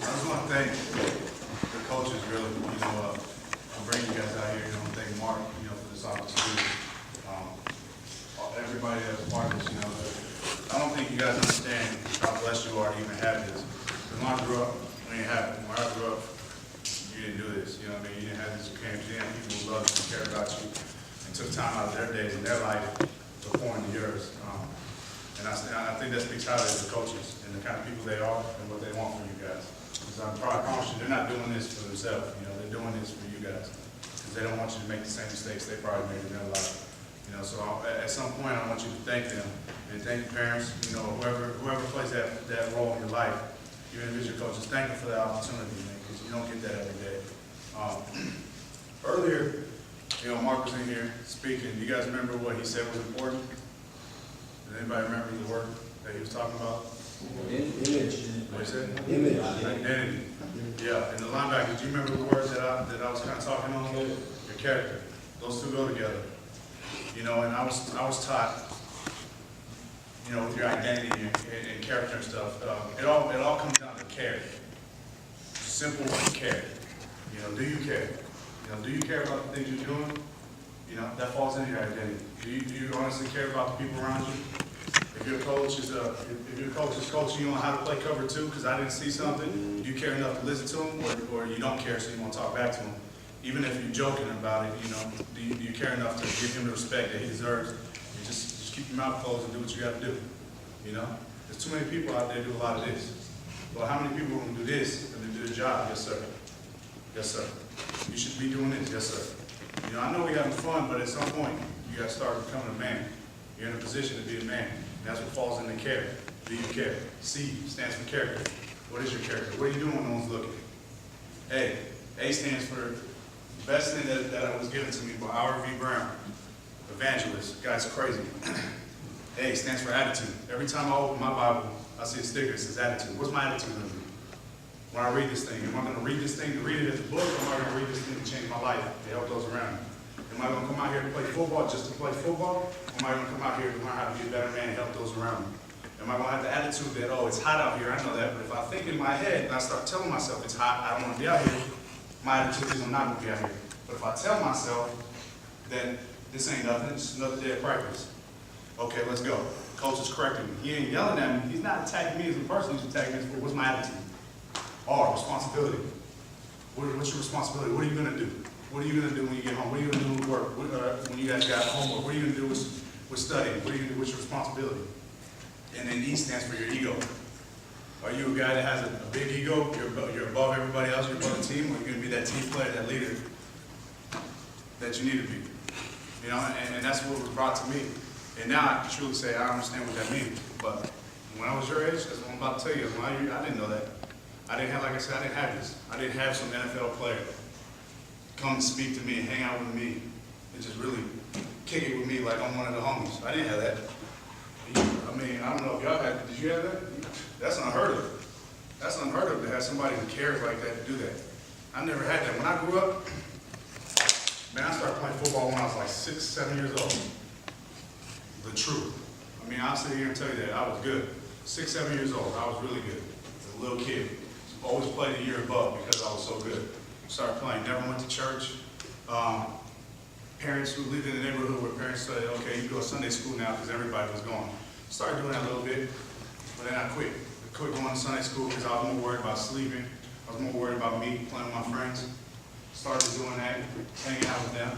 I just want to thank the coaches, really, for bringing you guys out here. Thank Mark, for this opportunity. Everybody that was part of this, I don't think you guys understand how blessed you are to even have this. Because when I grew up, when I grew up, you didn't do this. You didn't have these camps. You didn't have people who loved you and cared about you and took time out of their days and their life to pour into yours. And I think that speaks highly of the coaches and the kind of people they are and what they want from you guys. Because I promise you, they're not doing this for themselves. They're doing this for you guys. Because they don't want you to make the same mistakes they probably made in their life. So at some point, I want you to thank them and thank your parents. Whoever plays that role in your life, even if it's your coaches, thank them for that opportunity, man, because you don't get that every day. Earlier, Mark was in here speaking. Do you guys remember what he said was important? Does anybody remember the word that he was talking about? Image. What he said? Image. Identity. Yeah. And the linebacker, do you remember the words that I was kind of talking on? Your character. Those two go together. And I was taught, with your identity and character and stuff, it all comes down to care. Simple care. Do you care? Do you care about the things you're doing? That falls into your identity. Do you honestly care about the people around you? If your coach is coaching you on how to play cover two because I didn't see something, do you care enough to listen to him, or you don't care so you want to talk back to him? Even if you're joking about it, do you care enough to give him the respect that he deserves? You just keep your mouth closed and do what you got to do. There's too many people out there who do a lot of this. Well, how many people are going to do this and then do their job? Yes, sir. Yes, sir. You should be doing this. Yes, sir. I know we're having fun, but at some point, you got to start becoming a man. You're in a position to be a man. And that's what falls into care. Do you care? C stands for character. What is your character? What are you doing when no one's looking? A stands for the best thing that was given to me by Howard V. Brown, evangelist. Guy's crazy. A stands for attitude. Every time I open my Bible, I see a sticker that says attitude. What's my attitude going to be? When I read this thing, am I going to read this thing to read it as a book, or am I going to read this thing to change my life, to help those around me? Am I going to come out here to play football just to play football, or am I going to come out here to learn how to be a better man and help those around me? Am I going to have the attitude that, oh, it's hot out here, I know that, but if I think in my head and I start telling myself it's hot, I don't want to be out here, my attitude is I'm not going to be out here. But if I tell myself that this ain't nothing, it's another day of practice. Okay, let's go. Coach is correcting me. He ain't yelling at me. He's not attacking me as a person. He's attacking me as what's my attitude? R, responsibility. What's your responsibility? What are you going to do? What are you going to do when you get home? What are you going to do with work? When you guys got homework? What are you going to do with studying? What are you going to do with your responsibility? And then E stands for your ego. Are you a guy that has a big ego? You're above everybody else. You're above the team. Or are you going to be that team player, that leader that you need to be? And that's what was brought to me. And now I can truly say I understand what that means. But when I was your age, that's what I'm about to tell you. I didn't know that. I didn't have, like I said, I didn't have this. I didn't have some NFL player come and speak to me and hang out with me and just really kick it with me like I'm one of the homies. I didn't have that. I don't know if y'all had, did you have that? That's unheard of. That's unheard of to have somebody who cares like that to do that. I never had that. When I grew up, man, I started playing football when I was like 6, 7 years old. The truth. I'll sit here and tell you that I was good. 6, 7 years old, I was really good. As a little kid. Always played a year above because I was so good. Started playing, never went to church. Parents who lived in the neighborhood where parents said, okay, you go to Sunday school now because everybody was going. Started doing that a little bit, but then I quit. I quit going to Sunday school because I was more worried about sleeping. I was more worried about me playing with my friends. Started doing that, hanging out with them.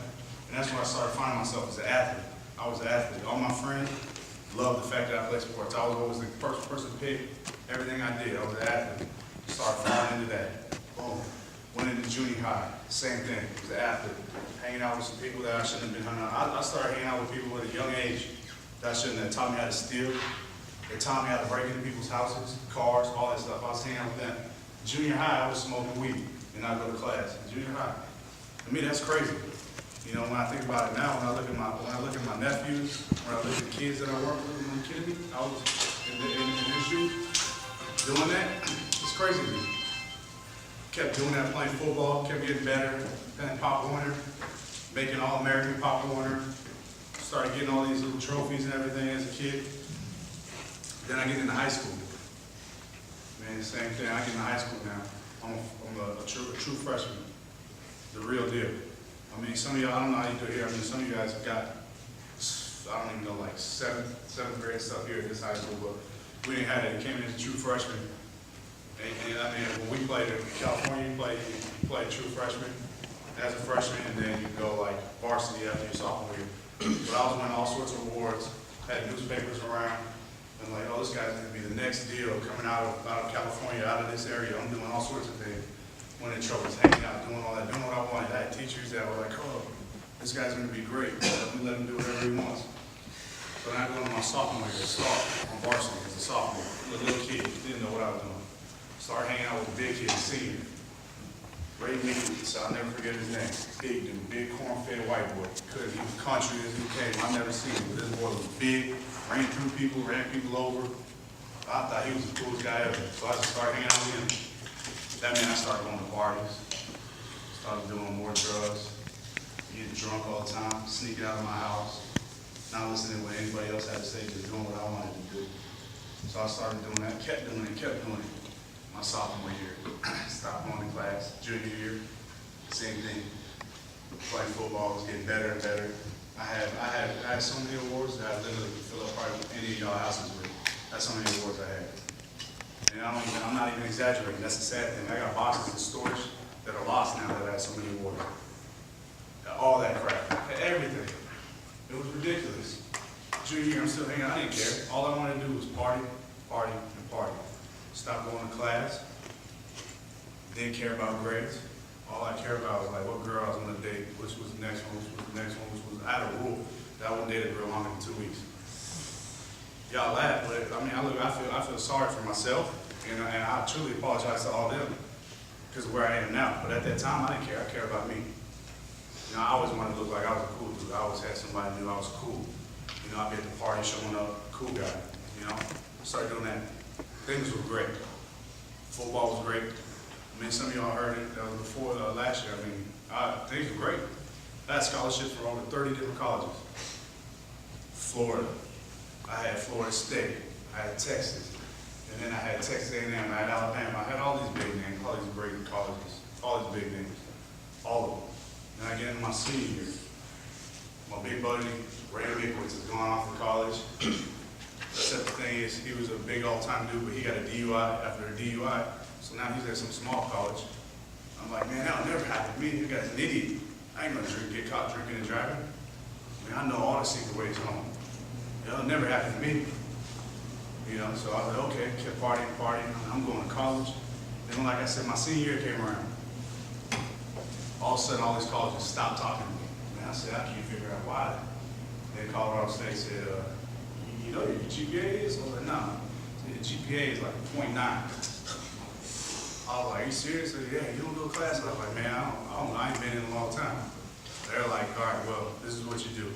And that's where I started finding myself as an athlete. I was an athlete. All my friends loved the fact that I played sports. I was always the first person to pick everything I did. I was an athlete. Started falling into that. Boom. Went into junior high. Same thing. Was an athlete. Hanging out with some people that I shouldn't have been hanging out. I started hanging out with people at a young age that I shouldn't have. Taught me how to steal. They taught me how to break into people's houses, cars, all that stuff. I was hanging out with them. Junior high, I was smoking weed and I go to class. Junior high. To me, that's crazy. When I think about it now, when I look at my nephews, when I look at the kids that I work with, when I'm kidding me, I was in this shoe doing that. It's crazy to me. Kept doing that, playing football, kept getting better, playing Pop Warner, making All-American Pop Warner, started getting all these little trophies and everything as a kid. Then I get into high school. Man, man, same thing. I get in high school now. I'm a true freshman, the real deal. I mean, some of y'all, I don't know how you do it here. I mean, some of you guys got, I don't even know, like seventh grade stuff here at this high school, but we didn't have it. It came in as a true freshman. And I mean, when we played in California, you play true freshman as a freshman, and then you go like varsity after your sophomore year. But I was winning all sorts of awards, had newspapers around, and like, oh, this guy's gonna be the next deal coming out of California, out of this area. I'm doing all sorts of things. Winning trophies, hanging out, doing all that, doing what I wanted. I had teachers that were like, oh, this guy's gonna be great. Let him do whatever he wants. So then I go to my sophomore year, start on varsity as a sophomore. A little kid, didn't know what I was doing. Started hanging out with the big kid, senior. Ray Meekins, I'll never forget his name. Big dude, big corn-fed white boy. He was country as he came. I've never seen him, but this boy was big, ran through people, ran people over. I thought he was the coolest guy ever. So I just started hanging out with him. That meant I started going to parties, started doing more drugs, getting drunk all the time, sneaking out of my house, not listening to what anybody else had to say, just doing what I wanted to do. So I started doing that, kept doing it. My sophomore year, stopped going to class. Junior year, same thing. Playing football was getting better and better. I had so many awards that I literally could fill up probably any of y'all houses with. That's how many awards I had. And I'm not even exaggerating. That's the sad thing. I got boxes of storage that are lost now that I had so many awards. All that crap, everything. It was ridiculous. Junior year, I'm still hanging out. I didn't care. All I wanted to do was party, party, and party. Stopped going to class, didn't care about grades. All I cared about was like what girl I was going to date, which was the next one, I had a rule that I wouldn't date a girl longer than 2 weeks. Y'all laugh, but I mean, I feel sorry for myself, and I truly apologize to all them because of where I am now. But at that time, I didn't care. I cared about me. You know, I always wanted to look like I was a cool dude. I always had somebody who knew I was cool. You know, I'd be at the party showing up, cool guy. You know, started doing that. Things were great. Football was great. I mean, some of y'all heard it. That was before last year. I mean, things were great. I had scholarships from over 30 different colleges. Florida. I had Florida State. I had Texas. And then I had Texas A&M. I had Alabama. I had all these big names, all these great colleges, all these big names, all of them. Then I get into my senior year. My big buddy, Ray Meekins, is going off to college. Except the thing is, he was a big all-time dude, but he got a DUI after a DUI. So now he's at some small college. I'm like, man, that'll never happen to me. You guy's an idiot. I ain't gonna get caught drinking and driving. I mean, I know all the secret ways home. It'll never happen to me. You know, so I was like, okay, kept partying. I'm going to college. Then, like I said, my senior year came around. All of a sudden, all these colleges stopped talking to me. Man, I said, I can't figure out why. Then Colorado State said, you know what your GPA is? I was like, no. The GPA is like 0.9. I was like, are you serious? I said, yeah, you don't go to class? I was like, man, I don't know. I ain't been in a long time. They're like, all right, well, this is what you do.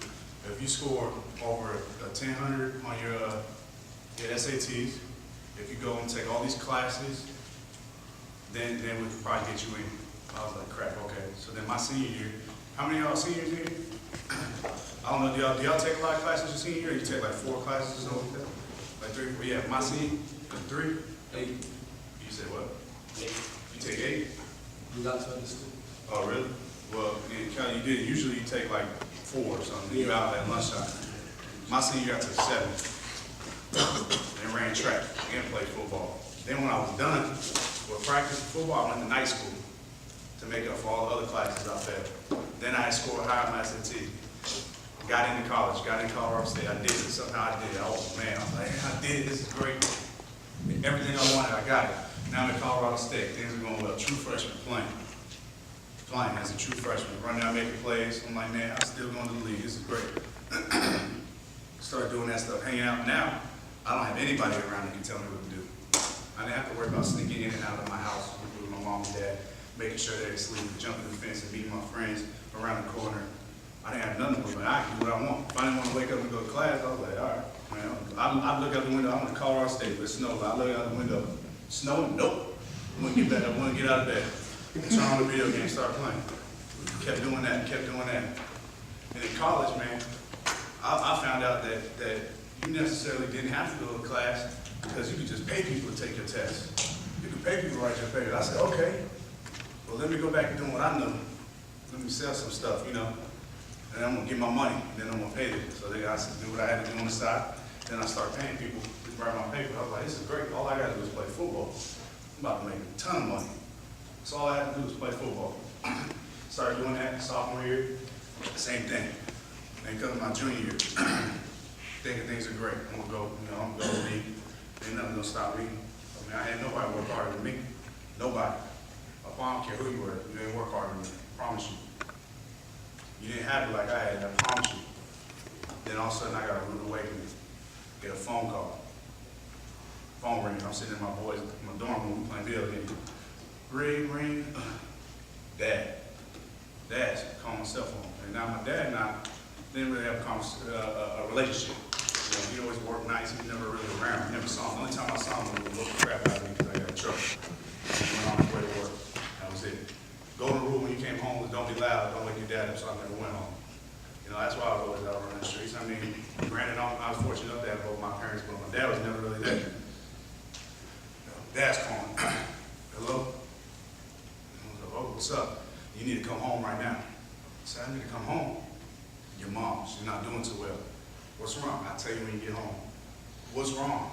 If you score over a 1000 on your SATs, if you go and take all these classes, then we could probably get you in. I was like, crap, okay. So then my senior year, how many of y'all seniors here? I don't know, do y'all take a lot of classes your senior year? You take like 4 classes or something like that? Like 3, 4, yeah, my senior, 3? 8. You said what? 8. You take 8? You got to school. Oh, really? Well, you did. Usually you take like 4 or something. You out at lunchtime. My senior year I took 7. And ran track and played football. Then when I was done with practice football, I went to night school to make up for all the other classes I failed. Then I had scored high on my SAT. Got into college, got into Colorado State. I did it. Somehow I did it. Oh man, I was like, I did it. This is great. Everything I wanted, I got it. Now I'm at Colorado State. Things are going well. True freshman playing. Playing as a true freshman. Running out making plays. I'm like, man, I'm still going to the league. This is great. Started doing that stuff, hanging out. Now, I don't have anybody around that can tell me what to do. I didn't have to worry about sneaking in and out of my house with my mom and dad, making sure they're asleep, jumping the fence and meeting my friends around the corner. I didn't have nothing with me. I can do what I want. If I didn't want to wake up and go to class, I was like, all right, man. I look out the window. I'm in Colorado State, but it snowed. I look out the window. Snowing? Nope. I want to get back. I want to get out of bed. Turn on the video game, start playing. Kept doing that, kept doing that. And in college, man, I found out that you necessarily didn't have to go to class because you could just pay people to take your test. You can pay people to write your papers. I said, okay. Well, let me go back and do what I know. Let me sell some stuff, you know. And I'm gonna get my money, and then I'm gonna pay them. So I said, do what I had to do on the side. Then I started paying people to write my paper. I was like, this is great. All I gotta do is play football. I'm about to make a ton of money. So all I had to do was play football. Started doing that sophomore year, same thing. Then come to my junior year, thinking things are great. I'm gonna go, you know, I'm gonna go league. Ain't nothing gonna stop me. I mean, I had nobody work harder than me. Nobody. I don't care who you were, you didn't work harder than me. I promise you. You didn't have it like I had, I promise you. Then all of a sudden I got a rude awakening. Get a phone call. Phone ring. I'm sitting in my boys, in my dorm room, playing video games. Ring, ring. Dad. Dad's calling my cell phone. And now my dad and I didn't really have a relationship. You know, he always worked nights. He was never really around. I never saw him. The only time I saw him, he would look the crap out of me because I got in trouble. He went on his way to work. That was it. Golden rule when you came home was don't be loud, don't wake your dad up, so I never went home. You know, that's why I was always out running the streets. I mean, granted, I was fortunate enough to have both my parents, but my dad was never really there. You know, Dad's calling. Hello? I was like, oh, what's up? You need to come home right now. I said, I need to come home. Your mom, she's not doing too well. What's wrong? I'll tell you when you get home. What's wrong?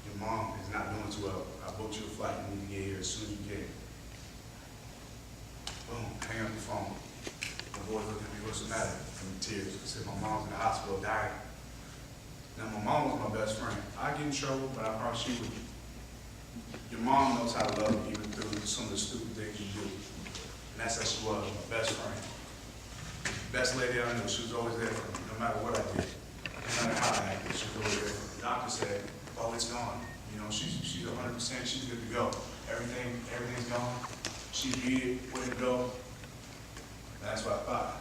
Your mom is not doing too well. I booked you a flight. You need to get here as soon as you can. Boom, hang up the phone. My boy looked at me, what's the matter? In tears. I said, my mom's in the hospital dying. Now, my mom was my best friend. I get in trouble, but I promise you, your mom knows how to love you even through some of the stupid things you do. And that's how she was, my best friend. Best lady I knew, she was always there for me, no matter what I did. No matter how I acted, she was always there for me. The doctor said, oh, it's gone. You know, she's 100%, she's good to go. Everything's gone. She beat it, way to go. And that's what I thought.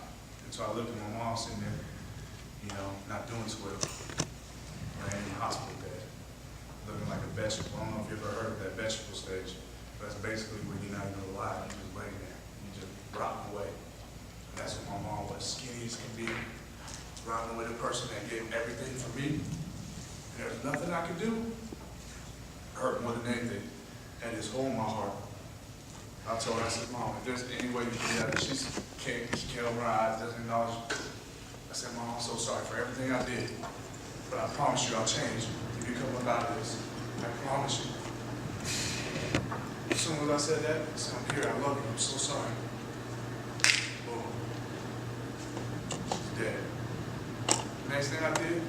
And so I looked at my mom sitting there, you know, not doing too well. Laying in the hospital bed, looking like a vegetable. I don't know if you've ever heard of that vegetable stage, but that's basically where you're not even alive. You're just laying there. You just rotting away. And that's what my mom was, skinny as can be, rotting away, the person that gave everything for me. And there's nothing I could do. Hurt more than anything. Had this hole in my heart. I told her, I said, Mom, if there's any way you can get out of it, she can't open her eyes, doesn't acknowledge it. I said, Mom, I'm so sorry for everything I did, but I promise you I'll change if you come up out of this. I promise you. As soon as I said that, I said, I'm here, I love you, I'm so sorry. Boom. She's dead. Next thing I did,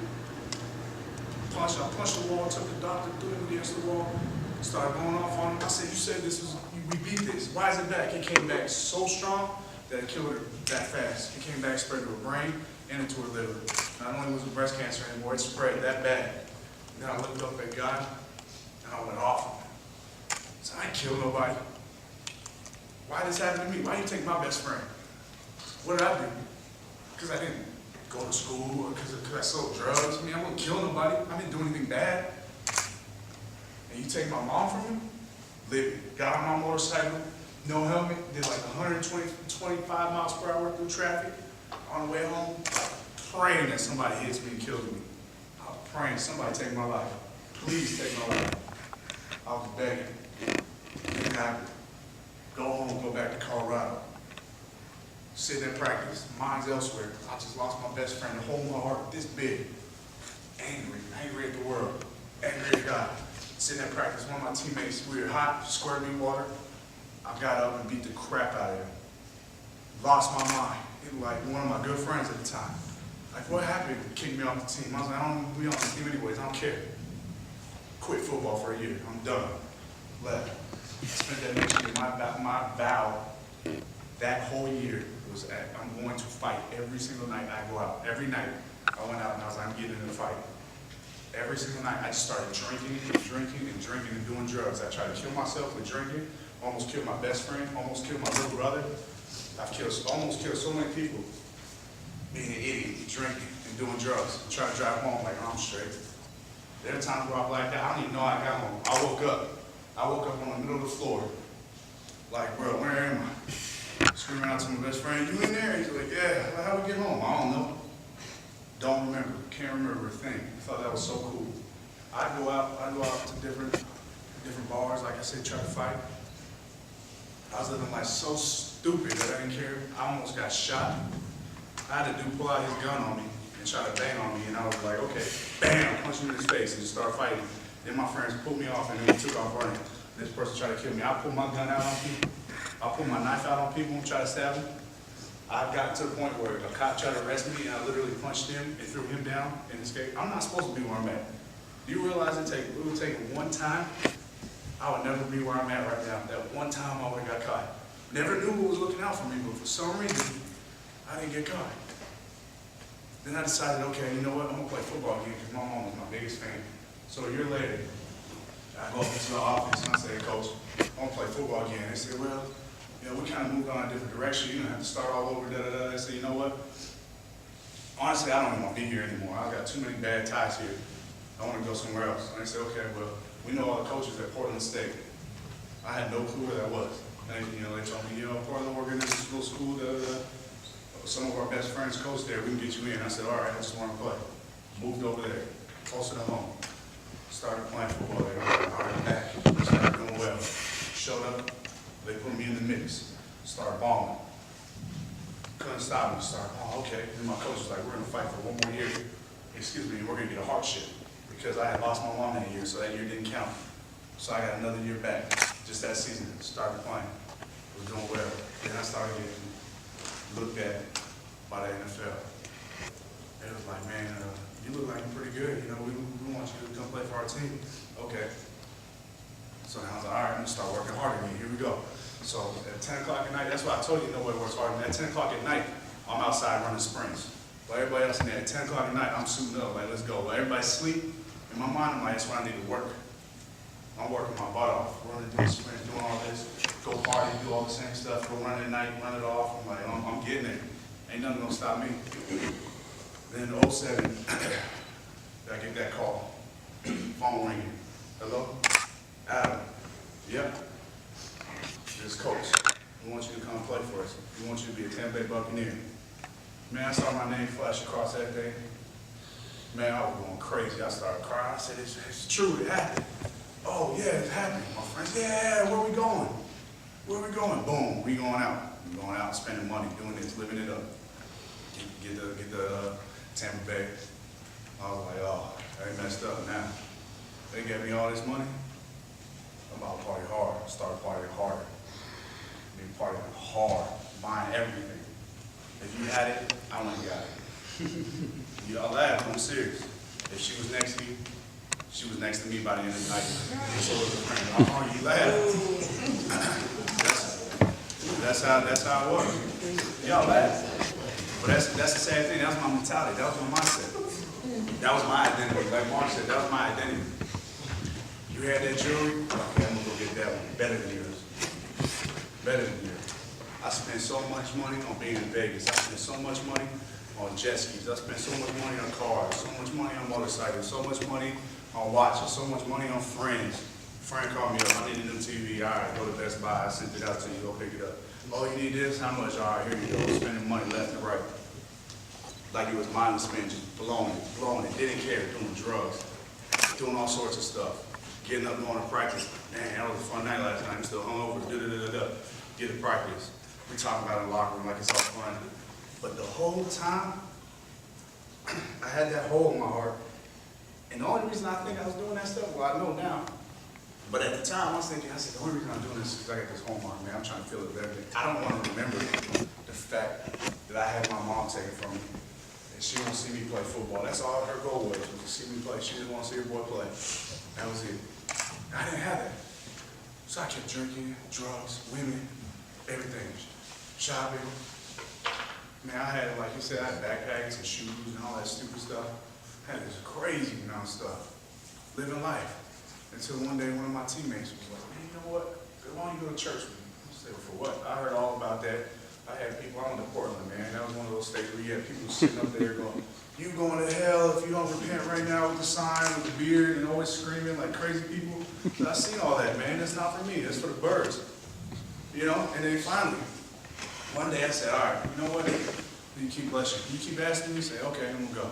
I punched the wall, took the doctor, threw him against the wall, started going off on him. I said, you said this was, we beat this. Why is it back? It came back so strong that it killed her that fast. It came back, spread to her brain and into her liver. Not only was it breast cancer anymore, it spread that bad. And then I looked up at God and I went off on him. So I ain't killed nobody. Why did this happen to me? Why you take my best friend? What did I do? Because I didn't go to school or because I sold drugs. I mean, I wouldn't kill nobody. I didn't do anything bad. And you take my mom from me? Living. Got on my motorcycle, no helmet, did like 125 miles per hour through traffic on the way home, praying that somebody hits me and kills me. I was praying somebody take my life. Please take my life. I was begging. Didn't happen. Go home, go back to Colorado. Sit in practice, mind's elsewhere. I just lost my best friend, the hole in my heart this big. Angry at the world, angry at God. Sitting in practice, one of my teammates, we were hot, squirted me water. I got up and beat the crap out of him. Lost my mind. He was like one of my good friends at the time. Like, what happened? Kicked me off the team. I was like, I don't be on the team anyways, I don't care. Quit football for a year, I'm done. Left. I spent that next year, my vow that whole year was I'm going to fight every single night I go out. Every night I went out and I was like, I'm getting in a fight. Every single night, I just started drinking and doing drugs. I tried to kill myself with drinking, almost killed my best friend, almost killed my little brother. I've almost killed so many people being an idiot, drinking and doing drugs, and trying to drive home like, oh, I'm straight. There are times where I'm like that, I don't even know I got home. I woke up on the middle of the floor, like, bro, where am I? Screaming out to my best friend, you in there? He's like, yeah. Like, how we get home? I don't know. Don't remember, can't remember a thing. I thought that was so cool. I go out to different bars, like I said, try to fight. I was living like so stupid that I didn't care. I almost got shot. I had a dude pull out his gun on me and try to bang on me, and I was like, okay, bam, punch him in his face and just start fighting. Then my friends pulled me off and then we took off running. This person tried to kill me. I pulled my gun out on people. I pulled my knife out on people and tried to stab them. I've gotten to the point where a cop tried to arrest me and I literally punched him and threw him down and escaped. I'm not supposed to be where I'm at. Do you realize it would take one time? I would never be where I'm at right now. That one time I would have got caught. Never knew who was looking out for me, but for some reason, I didn't get caught. Then I decided, okay, you know what, I'm gonna play football again because my mom was my biggest fan. So a year later, I go up into the office and I say, Coach, I'm gonna play football again. They say, well, you know, we kind of moved on a different direction. You're gonna have to start all over, da-da-da. They say, you know what? Honestly, I don't even want to be here anymore. I've got too many bad ties here. I want to go somewhere else. And they said, okay, well, we know all the coaches at Portland State. I had no clue where that was. And, you know, they told me, you know, Portland, we're going to this little school, some of our best friends coach there, we can get you in. I said, all right, I just want to play. Moved over there, closer to home. Started playing football there. All right, back. Started doing well. Showed up. They put me in the mix. Started balling. Couldn't stop me. Started, oh, okay. Then my coach was like, we're going to fight for one more year. Excuse me, we're going to get a hardship. Because I had lost my mom that year, so that year didn't count. So I got another year back, just that season. Started playing, was doing well. Then I started getting looked at by the NFL. It was like, man, you look like you're pretty good. You know, we want you to come play for our team. Okay. So I was like, all right, I'm gonna start working harder again. Here we go. So at 10 o'clock at night, that's why I told you nobody works harder. At 10 o'clock at night, I'm outside running sprints. But everybody else in there, at 10 o'clock at night, I'm suiting up, like, let's go. But everybody's asleep. In my mind, I'm like, that's when I need to work. I'm working my butt off, running, doing sprints, doing all this, go party, do all the same stuff, go run at night, run it off. I'm like, I'm getting it. Ain't nothing gonna stop me. Then in 07, I get that call. Phone ringing. Hello? Adam. Yep. This coach. We want you to come play for us. We want you to be a Tampa Bay Buccaneer. Man, I saw my name flash across that thing. Man, I was going crazy. I started crying. I said, it's true, it happened. Oh, yeah, it's happening. My friends, yeah, where we going? Where we going? Boom, we going out. We going out, spending money, doing this, living it up. Get the Tampa Bay. I was like, oh, I ain't messed up now. They gave me all this money. I'm about to party hard. Start partying harder. Be partying hard, buying everything. If you had it, I went and got it. Y'all laugh, I'm serious. If she was next to you, she was next to me by the end of the night. So was a friend. Oh, you laugh. that's how it was. Y'all laugh. But that's the sad thing. That was my mentality. That was my mindset. That was my identity. Like Mark said, that was my identity. You had that jewelry? Okay, I'm gonna go get that one. Better than yours. Better than yours. I spent so much money on being in Vegas. I spent so much money on jet skis. I spent so much money on cars, so much money on motorcycles, so much money on watches, so much money on friends. Friend called me up, I need a new TV. All right, go to Best Buy. I sent it out to you, go pick it up. Oh, you need this? How much? All right, here you go. Spending money left and right. Like it was mine to spend, just blowing it. Didn't care, doing drugs, doing all sorts of stuff. Getting up, going to practice. Man, that was a fun night last night. I'm still hungover. Get to practice. We talk about it in the locker room like it's all fun. But the whole time, I had that hole in my heart. And the only reason I think I was doing that stuff, well, I know now. But at the time, I was thinking, I said, the only reason I'm doing this is because I got this homework, man. I'm trying to fill it with everything. I don't want to remember the fact that I had my mom taken from me. And she didn't see me play football. That's all her goal was to see me play. She didn't want to see her boy play. That was it. I didn't have that. So I kept drinking, drugs, women, everything. Shopping. Man, I had, like you said, I had backpacks and shoes and all that stupid stuff. I had this crazy amount of stuff. Living life. Until one day one of my teammates was like, man, you know what? Why don't you go to church with me? I said, well, for what? I heard all about that. I had people, I went to Portland, man. That was one of those states where you had people sitting up there going, you going to hell if you don't repent right now with the sign, with the beard, and always screaming like crazy people. So I seen all that, man. That's not for me. That's for the birds. You know? And then finally, one day I said, all right, you know what? You keep blushing. You keep asking me, say, okay, I'm going to go.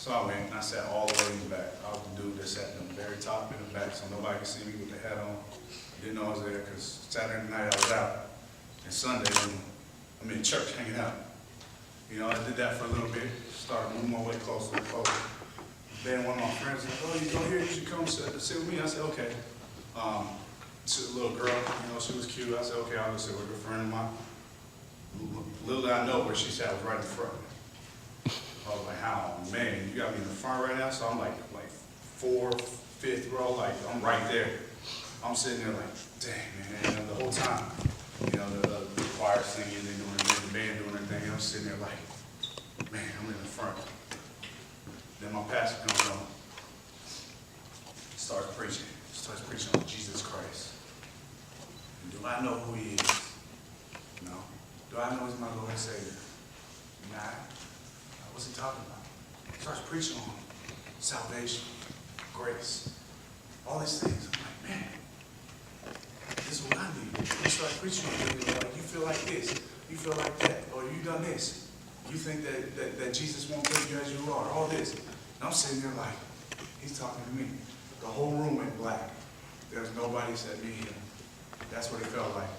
So I went and I sat all the way in the back. I was the dude that sat in the very top in the back so nobody could see me with the hat on. Didn't know I was there because Saturday night I was out. And Sunday, I'm in church hanging out. You know, I did that for a little bit, started moving my way closer and closer. Then one of my friends was like, oh, you go here, you should come sit with me. I said, okay. She's a little girl, you know, she was cute. I said, okay, I'll go sit with a friend of mine. Little did I know where she sat was right in front. I was like, how, man, you got me in the front right now? So I'm like fourth, fifth row, like I'm right there. I'm sitting there like, dang, man, and the whole time, you know, the choir singing, they doing the band doing their thing, and I'm sitting there like, man, I'm in the front. Then my pastor comes on, starts preaching on Jesus Christ. And do I know who he is? No. Do I know he's my Lord and Savior? Nah. What's he talking about? He starts preaching on salvation, grace, all these things. I'm like, man, this is what I need. He starts preaching on it. Like, you feel like this, you feel like that, or you done this. You think that Jesus won't take you as you are, all this. And I'm sitting there like, he's talking to me. The whole room went black. There was nobody except me and him. That's what it felt like.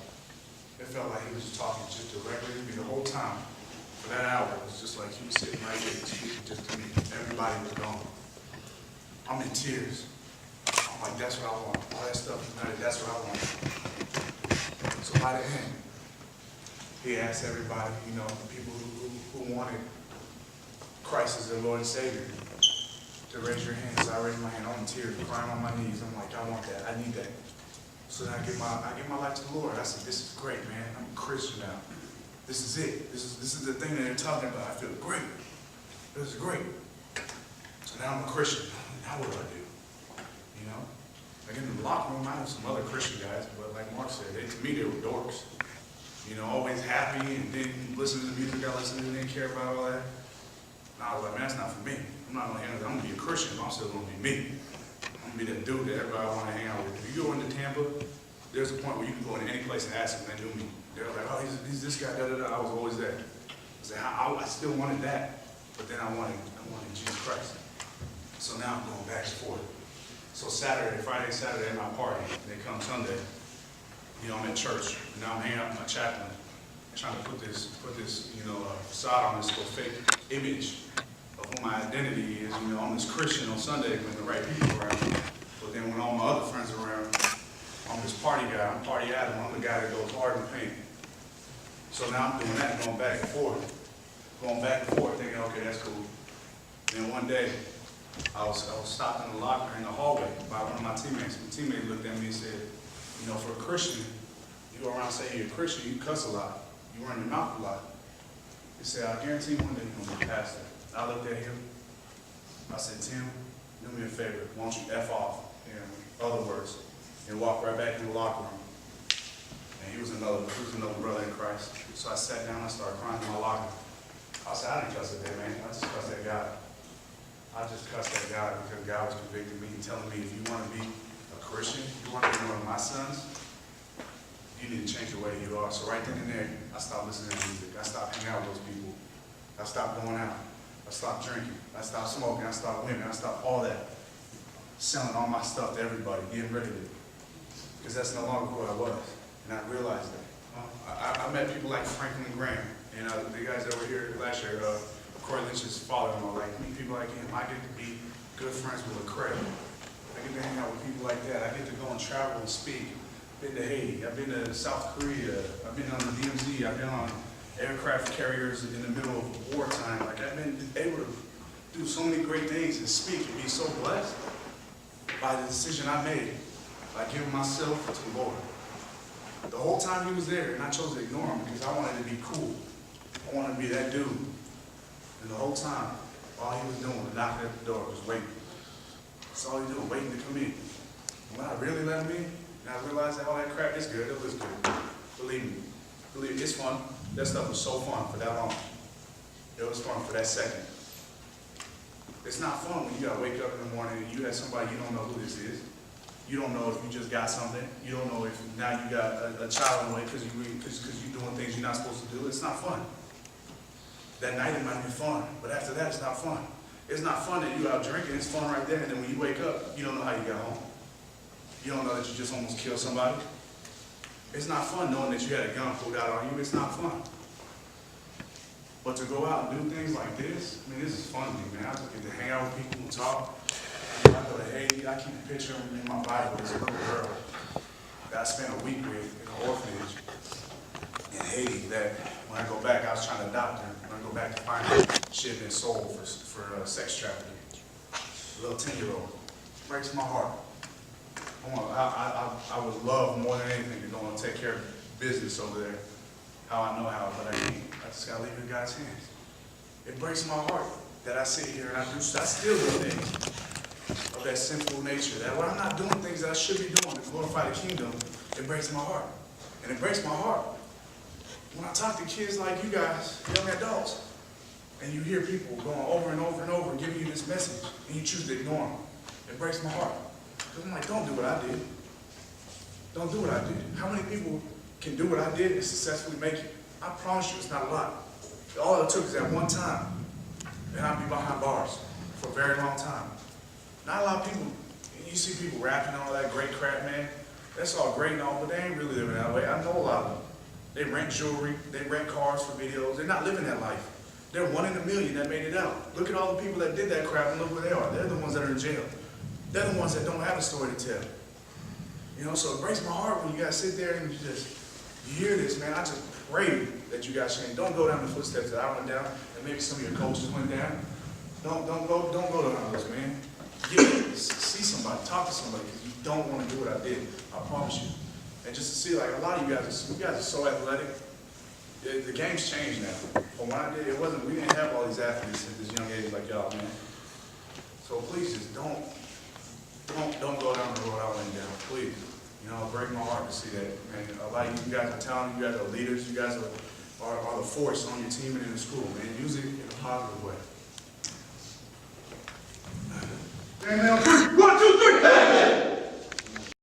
It felt like he was just talking just directly to me the whole time. For that hour, it was just like he was sitting right there speaking just to me. Everybody was gone. I'm in tears. I'm like, that's what I want. All that stuff, that's what I want. So by the end, he asked everybody, you know, the people who wanted Christ as their Lord and Savior, to raise your hands. I raised my hand. I'm in tears, crying on my knees. I'm like, I want that. I need that. So then I give my life to the Lord. I said, this is great, man. I'm a Christian now. This is it. This is the thing that they're talking about. I feel great. This is great. So now I'm a Christian. Now what do I do? You know? Like in the locker room, I know some other Christian guys, but like Mark said, to me they were dorks. You know, always happy and didn't listen to the music I listened to, didn't care about all that. And I was like, man, that's not for me. I'm not gonna handle that. I'm gonna be a Christian, but I'm still gonna be me. I'm gonna be that dude that everybody wanna hang out with. If you go into Tampa, there's a point where you can go into any place and ask them, they knew me. They're like, oh, he's this guy, da da da. I was always there. I still wanted that, but then I wanted Jesus Christ. So now I'm going back and forth. So Friday, Saturday, my party. They come Sunday. You know, I'm at church. And now I'm hanging out with my chaplain, trying to put this, you know, facade on this little fake image of who my identity is. You know, I'm this Christian on Sunday when the right people are around. But then when all my other friends are around, I'm this party guy. I'm Party Adam. I'm the guy that goes hard in the paint. So now I'm doing that, going back and forth, thinking, okay, that's cool. Then one day, I was stopped in the locker in the hallway by one of my teammates. My teammate looked at me and said, you know, for a Christian, you go around saying you're a Christian, you cuss a lot, you run your mouth a lot. He said, I guarantee one day you're going to be a pastor. I looked at him. I said, Tim, do me a favor. Why don't you F off? In other words, and walk right back in the locker room. And he was another brother in Christ. So I sat down, I started crying in my locker. I said, I didn't cuss that man. I just cussed that guy. I just cussed that guy because God was convicting me and telling me, if you want to be a Christian, if you want to be one of my sons, you need to change the way you are. So right then and there, I stopped listening to music. I stopped hanging out with those people. I stopped going out. I stopped drinking. I stopped smoking. I stopped women. I stopped all that. Selling all my stuff to everybody, getting rid of it. Because that's no longer who I was. And I realized that. I met people like Franklin Graham, and the guys that were here last year, Corey Lynch's father-in-law, like meet people like him. I get to be good friends with Lecrae. I get to hang out with people like that. I get to go and travel and speak. I've been to Haiti. I've been to South Korea. I've been on the DMZ. I've been on aircraft carriers in the middle of wartime. Like I've been able to do so many great things and speak and be so blessed by the decision I made, by giving myself to the Lord. The whole time he was there, and I chose to ignore him because I wanted to be cool. I wanted to be that dude. And the whole time, all he was doing was knocking at the door, was waiting. That's all he was doing, waiting to come in. When I really let him in, and I realized that all that crap is good, it was good. Believe me, it's fun. That stuff was so fun for that long. It was fun for that second. It's not fun when you gotta wake up in the morning and you have somebody you don't know who this is. You don't know if you just got something. You don't know if now you got a child in the way because you're doing things you're not supposed to do. It's not fun. That night it might be fun, but after that it's not fun. It's not fun that you out drinking, it's fun right there, and then when you wake up, you don't know how you got home. You don't know that you just almost killed somebody. It's not fun knowing that you had a gun pulled out on you, it's not fun. But to go out and do things like this, I mean, this is fun to me, man. I just get to hang out with people and talk. You know, I go to Haiti, I keep a picture in my Bible, this little girl that I spent a week with in an orphanage in Haiti that when I go back, I was trying to adopt her. When I go back to find her, she had been sold for sex trafficking. A little 10-year-old. Breaks my heart. I would love more than anything to go and take care of business over there. How I know how, but I can't. I just gotta leave it in God's hands. It breaks my heart that I sit here and I still do things of that sinful nature. That when I'm not doing things that I should be doing to glorify the kingdom, it breaks my heart. And it breaks my heart when I talk to kids like you guys, young adults, and you hear people going over and over and over and giving you this message, and you choose to ignore them. It breaks my heart. Because I'm like, don't do what I did. Don't do what I did. How many people can do what I did and successfully make it? I promise you it's not a lot. All it took is that one time, and I'd be behind bars for a very long time. Not a lot of people, you see people rapping and all that great crap, man. That's all great and all, but they ain't really living that way. I know a lot of them. They rent jewelry, they rent cars for videos. They're not living that life. They're 1 in a million that made it out. Look at all the people that did that crap and look where they are. They're the ones that are in jail. They're the ones that don't have a story to tell. You know, so it breaks my heart when you guys sit there and you hear this, man. I just pray that you guys change. Don't go down the footsteps that I went down, and maybe some of your coaches went down. Don't go down those, man. See somebody, talk to somebody, because you don't want to do what I did. I promise you. And just to see, like, a lot of you guys are so athletic. The game's changed now. But when I did, we didn't have all these athletes at this young age like y'all, man. So please just don't go down the road I went down, please. You know, it breaks my heart to see that. Man, a lot of you guys are talented, you guys are leaders, you guys are the force on your team and in the school, man. Use it in a positive way. Amen.